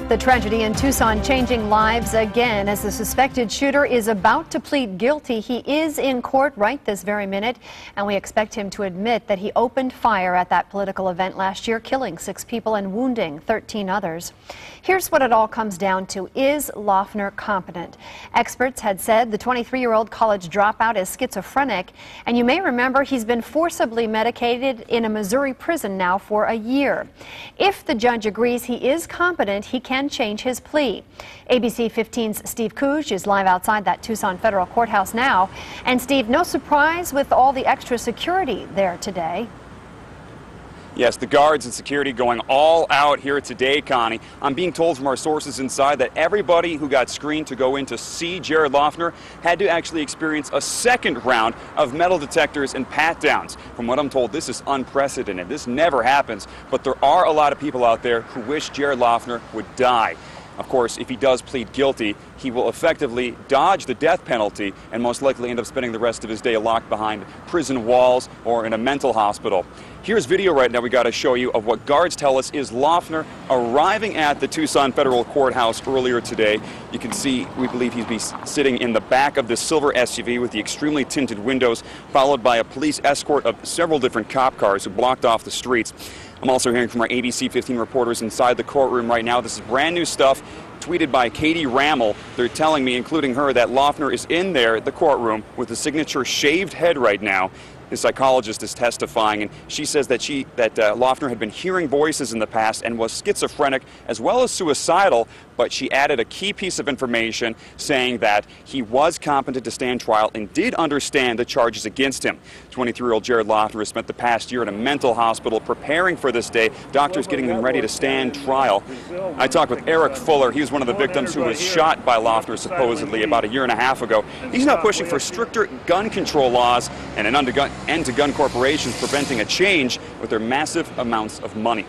The tragedy in Tucson changing lives again as the suspected shooter is about to plead guilty. He is in court right this very minute, and we expect him to admit that he opened fire at that political event last year, killing 6 people and wounding 13 others. Here's what it all comes down to. Is Loughner competent? Experts had said the 23-year-old college dropout is schizophrenic, and you may remember he's been forcibly medicated in a Missouri prison now for a year. If the judge agrees he is competent, he can change his plea. ABC 15's Steve Couch is live outside that Tucson federal courthouse now. And Steve, no surprise with all the extra security there today. Yes, the guards and security going all out here today, Connie. I'm being told from our sources inside that everybody who got screened to go in to see Jared Loughner had to actually experience a second round of metal detectors and pat-downs. From what I'm told, this is unprecedented. This never happens, but there are a lot of people out there who wish Jared Loughner would die. Of course, if he does plead guilty, he will effectively dodge the death penalty and most likely end up spending the rest of his day locked behind prison walls or in a mental hospital. Here's video right now we got to show you of what guards tell us is Loughner arriving at the Tucson Federal Courthouse earlier today. You can see, we believe he'd be sitting in the back of this silver SUV with the extremely tinted windows, followed by a police escort of several different cop cars who blocked off the streets. I'm also hearing from our ABC 15 reporters inside the courtroom right now. This is brand new stuff tweeted by Katie Rammel. They're telling me, including her, that Loughner is in there at the courtroom with a signature shaved head right now. The psychologist is testifying, and she says that Loughner had been hearing voices in the past and was schizophrenic as well as suicidal, but she added a key piece of information saying that he was competent to stand trial and did understand the charges against him. 23-year-old Jared Loughner has spent the past year in a mental hospital preparing for this day, doctors getting him ready to stand trial. I talked with Eric Fuller. He was one of the victims who was shot by Loughner supposedly about a year and a half ago. He's now pushing for stricter gun control laws and an end to gun corporations preventing a change with their massive amounts of money.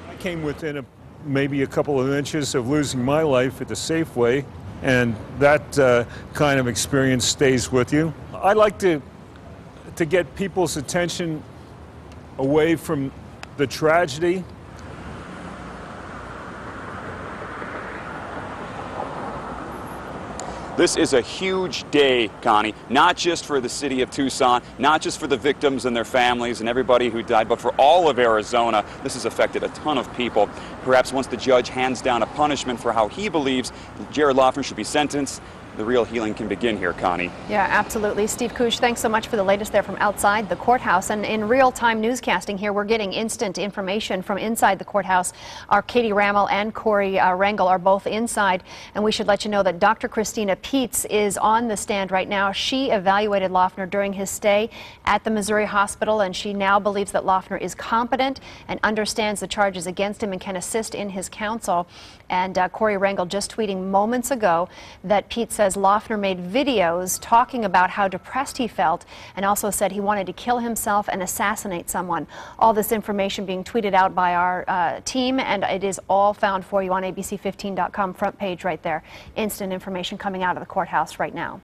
I came within maybe a couple of inches of losing my life at the Safeway, and that kind of experience stays with you. I like to get people's attention away from the tragedy. This is a huge day, Connie, not just for the city of Tucson, not just for the victims and their families and everybody who died, but for all of Arizona. This has affected a ton of people. Perhaps once the judge hands down a punishment for how he believes Jared Loughner should be sentenced, the real healing can begin here, Connie. Yeah, absolutely. Steve Couch, thanks so much for the latest there from outside the courthouse. And in real-time newscasting here, we're getting instant information from inside the courthouse. Our Katie Rammel and Corey Rangel are both inside. And we should let you know that Dr. Christina Peets is on the stand right now. She evaluated Loughner during his stay at the Missouri hospital, and she now believes that Loughner is competent and understands the charges against him and can assist in his counsel. And Corey Rangel just tweeting moments ago that Pete says Loughner made videos talking about how depressed he felt and also said he wanted to kill himself and assassinate someone. All this information being tweeted out by our team, and it is all found for you on ABC15.com front page right there. Instant information coming out of the courthouse right now.